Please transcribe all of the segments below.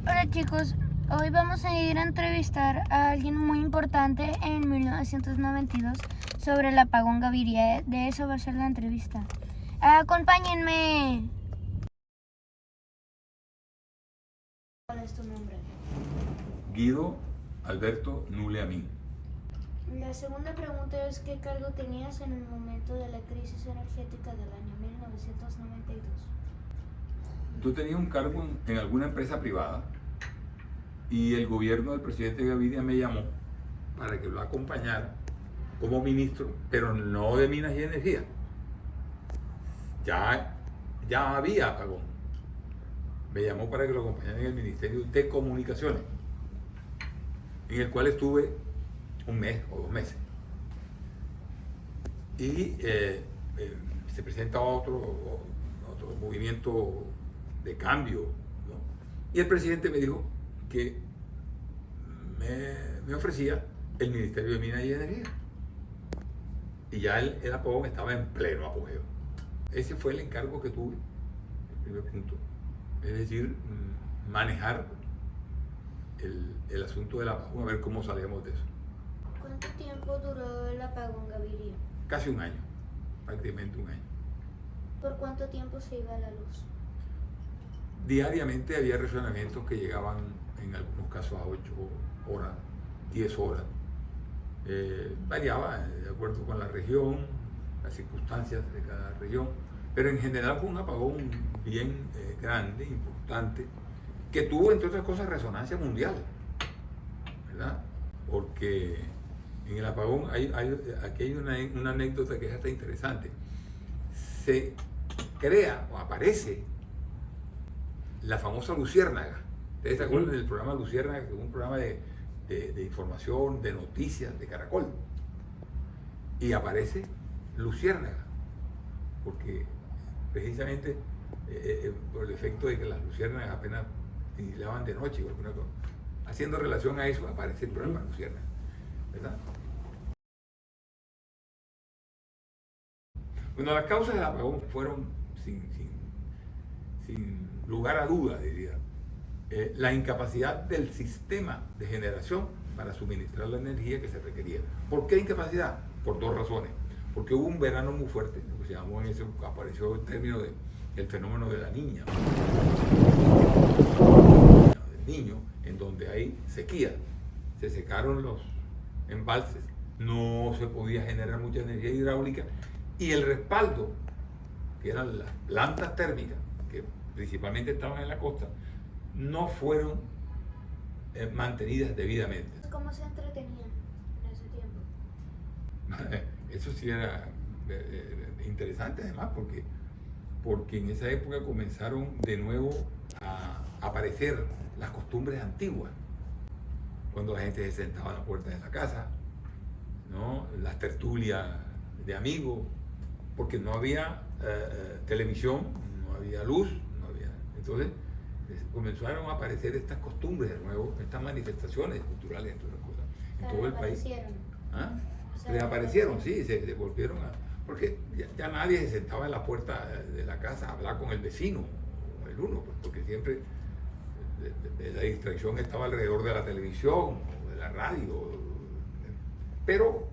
Hola chicos, hoy vamos a ir a entrevistar a alguien muy importante en 1992 sobre el apagón Gaviria. De eso va a ser la entrevista. Acompáñenme. ¿Cuál es tu nombre? Guido Alberto Nuleamín. La segunda pregunta es ¿qué cargo tenías en el momento de la crisis energética del año 1992? Yo tenía un cargo en alguna empresa privada y el gobierno del presidente Gaviria me llamó para que lo acompañara como ministro, pero no de Minas y Energía. Ya había apagón. Me llamó para que lo acompañara en el Ministerio de Comunicaciones, en el cual estuve un mes o 2 meses. Y se presenta otro movimiento de cambio, ¿no? Y el presidente me dijo que me ofrecía el Ministerio de Minas y Energía. Y ya el apagón estaba en pleno apogeo. Ese fue el encargo que tuve, el primer punto. Es decir, manejar el asunto del apagón, a ver cómo salíamos de eso. ¿Cuánto tiempo duró el apagón Gaviria? Casi un año, prácticamente un año. ¿Por cuánto tiempo se iba la luz? Diariamente había racionamientos que llegaban en algunos casos a 8 horas, 10 horas. Variaba de acuerdo con la región, las circunstancias de cada región, pero en general fue un apagón bien grande, importante, que tuvo, entre otras cosas, resonancia mundial, ¿verdad? Porque en el apagón aquí hay una anécdota que es hasta interesante. Se crea o aparece la famosa luciérnaga. ¿Ustedes se acuerdan del programa Luciérnaga, que es un programa de información, de noticias, de Caracol? Y aparece luciérnaga, porque precisamente por el efecto de que las luciérnagas apenas titilaban de noche o alguna cosa, haciendo relación a eso aparece el programa Luciérnaga, ¿verdad? Bueno, las causas del apagón fueron, sin lugar a duda, diría, la incapacidad del sistema de generación para suministrar la energía que se requería. ¿Por qué incapacidad? Por 2 razones. Porque hubo un verano muy fuerte, lo que se llamó en ese, apareció el término del fenómeno de la niña, del niño, en donde hay sequía. Se secaron los embalses, no se podía generar mucha energía hidráulica y el respaldo, que eran las plantas térmicas, que principalmente estaban en la costa, no fueron mantenidas debidamente. ¿Cómo se entretenían en ese tiempo? Eso sí era interesante además, porque en esa época comenzaron de nuevo a aparecer las costumbres antiguas, cuando la gente se sentaba a la puerta de la casa, ¿no? Las tertulias de amigos, porque no había televisión, no había luz, no había. Entonces comenzaron a aparecer estas costumbres de nuevo, estas manifestaciones culturales, entre otras cosas, en todo el país. ¿Ah? Reaparecieron, sí, se volvieron a... Porque ya nadie se sentaba en la puerta de la casa a hablar con el vecino o el uno, pues, porque siempre la distracción estaba alrededor de la televisión o de la radio, pero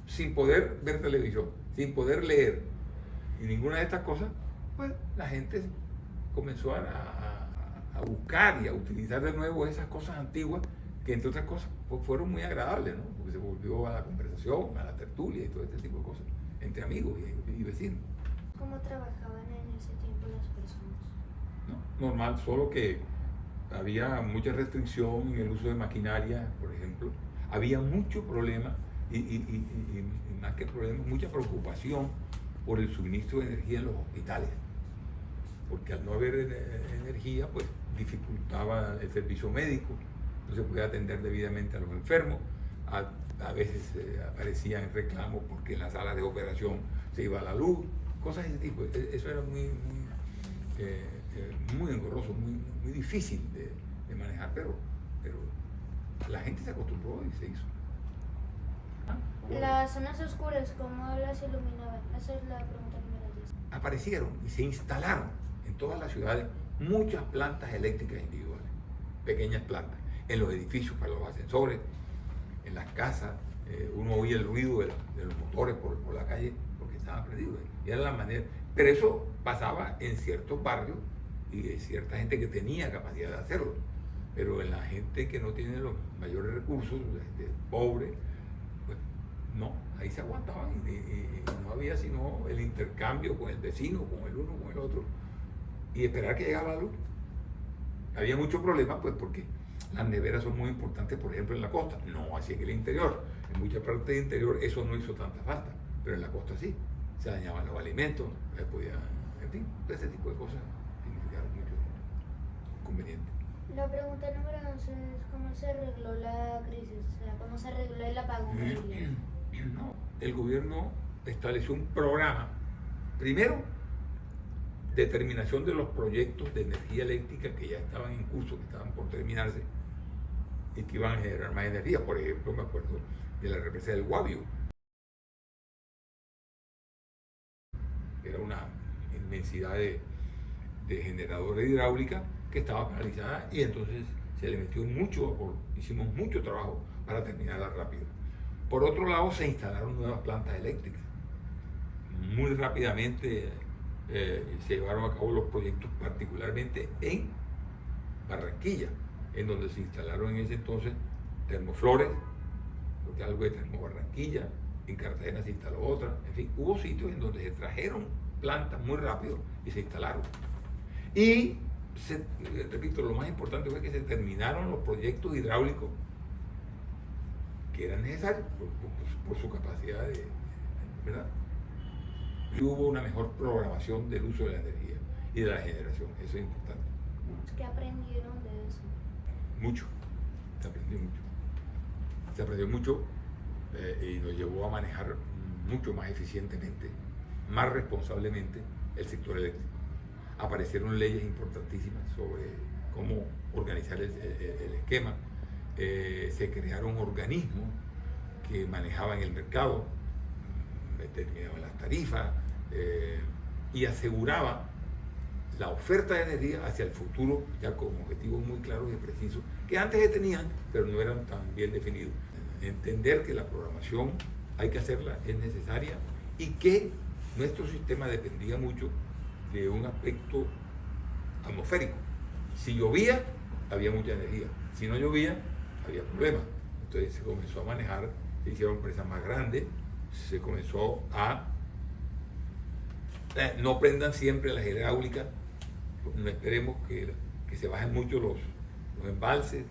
sin poder ver televisión, sin poder leer y ninguna de estas cosas, pues la gente comenzó a buscar y a utilizar de nuevo esas cosas antiguas que, entre otras cosas, pues fueron muy agradables, ¿no? Porque se volvió a la conversación, a la tertulia y todo este tipo de cosas entre amigos y vecinos. ¿Cómo trabajaban en ese tiempo las personas? ¿No? Normal, solo que había mucha restricción en el uso de maquinaria, por ejemplo. Había mucho problema y más que problema, mucha preocupación por el suministro de energía en los hospitales, porque al no haber energía, pues dificultaba el servicio médico, no se podía atender debidamente a los enfermos, a veces aparecían reclamos porque en las salas de operación se iba la luz, cosas de ese tipo. Eso era muy engorroso, muy difícil de manejar, pero la gente se acostumbró y se hizo. Las zonas oscuras, ¿cómo las iluminaban? Esa es la pregunta número 10. Aparecieron y se instalaron en todas las ciudades muchas plantas eléctricas individuales. pequeñas plantas, en los edificios para los ascensores, en las casas. Uno oía el ruido de los motores por la calle porque estaban prendidos. Y era la manera. Pero eso pasaba en ciertos barrios y de cierta gente que tenía capacidad de hacerlo. Pero en la gente que no tiene los mayores recursos, pobre, pues no, ahí se aguantaban y no había sino el intercambio con el vecino, con el uno, con el otro, y esperar que llegara la luz. Había muchos problemas, pues porque las neveras son muy importantes, por ejemplo, en la costa, no así en el interior. En muchas partes del interior eso no hizo tanta falta, pero en la costa sí. Se dañaban los alimentos, en fin, ese tipo de cosas significaron mucho inconveniente. La pregunta número 11 es ¿cómo se arregló la crisis? O sea, ¿cómo se arregló el apagón? No, el gobierno estableció un programa, primero, determinación de los proyectos de energía eléctrica que ya estaban en curso, que estaban por terminarse y que iban a generar más energía. Por ejemplo, me acuerdo de la represa del Guavio. Era una inmensidad de generadores hidráulica que estaba paralizada y entonces se le metió mucho vapor, hicimos mucho trabajo para terminarla rápido. Por otro lado, se instalaron nuevas plantas eléctricas. Muy rápidamente se llevaron a cabo los proyectos, particularmente en Barranquilla, en donde se instalaron en ese entonces termoflores, porque algo de Termo Barranquilla, en Cartagena se instaló otra, en fin, hubo sitios en donde se trajeron plantas muy rápido y se instalaron. Y, repito, lo más importante fue que se terminaron los proyectos hidráulicos que eran necesarios por su capacidad ¿verdad? Y hubo una mejor programación del uso de la energía y de la generación, eso es importante. ¿Qué aprendieron de eso? Mucho, se aprendió mucho. Se aprendió mucho y nos llevó a manejar mucho más eficientemente, más responsablemente el sector eléctrico. Aparecieron leyes importantísimas sobre cómo organizar el esquema. Se crearon organismos que manejaban el mercado, determinaban las tarifas y aseguraban la oferta de energía hacia el futuro, ya con objetivos muy claros y precisos, que antes se tenían, pero no eran tan bien definidos. Entender que la programación hay que hacerla, es necesaria, y que nuestro sistema dependía mucho de un aspecto atmosférico. Si llovía, había mucha energía. Si no llovía, había problemas. Entonces se comenzó a manejar, se hicieron empresas más grandes, se comenzó a no prendan siempre las hidráulicas, no esperemos que se bajen mucho los embalses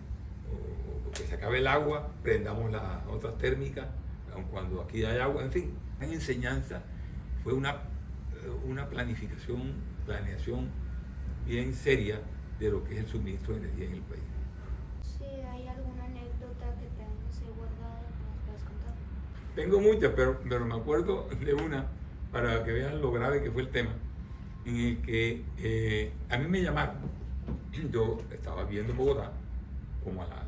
o que se acabe el agua, prendamos las otras térmicas, aun cuando aquí hay agua, en fin. La enseñanza fue una planeación bien seria de lo que es el suministro de energía en el país. Si hay alguna anécdota que tengas guardada, ¿nos puedes contar? Tengo muchas, pero me acuerdo de una, para que vean lo grave que fue el tema, en el que a mí me llamaron. Yo estaba viviendo en Bogotá, como a las,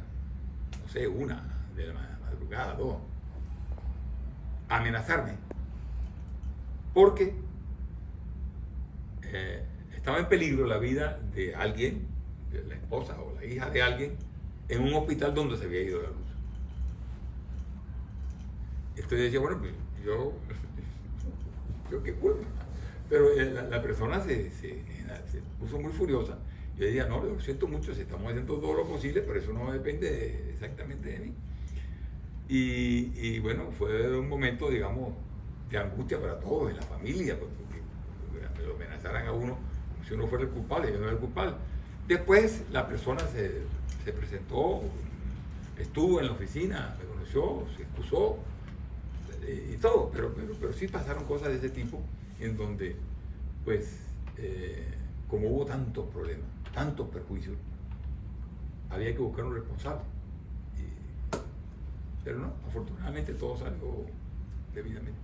no sé, 1 de la madrugada, 2, a amenazarme, porque estaba en peligro la vida de alguien, de la esposa o la hija de alguien, en un hospital donde se había ido la luz. Entonces decía, bueno, pues yo qué culpa. Pero la persona se puso muy furiosa. Yo decía, no, lo siento mucho, si estamos haciendo todo lo posible, pero eso no depende exactamente de mí. Y bueno, fue un momento, digamos, de angustia para todos, en la familia, porque lo amenazaran a uno como si uno fuera el culpable, yo no era el culpable. Después la persona se presentó, estuvo en la oficina, me conoció, se excusó y todo, pero sí pasaron cosas de ese tipo en donde, pues, como hubo tantos problemas, tantos perjuicios, había que buscar un responsable. Pero no, afortunadamente todo salió debidamente.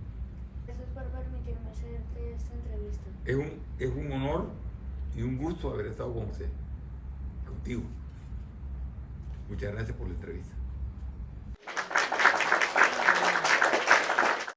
Gracias por permitirme hacerte esta entrevista. Es un honor y un gusto haber estado con usted, contigo. Muchas gracias por la entrevista.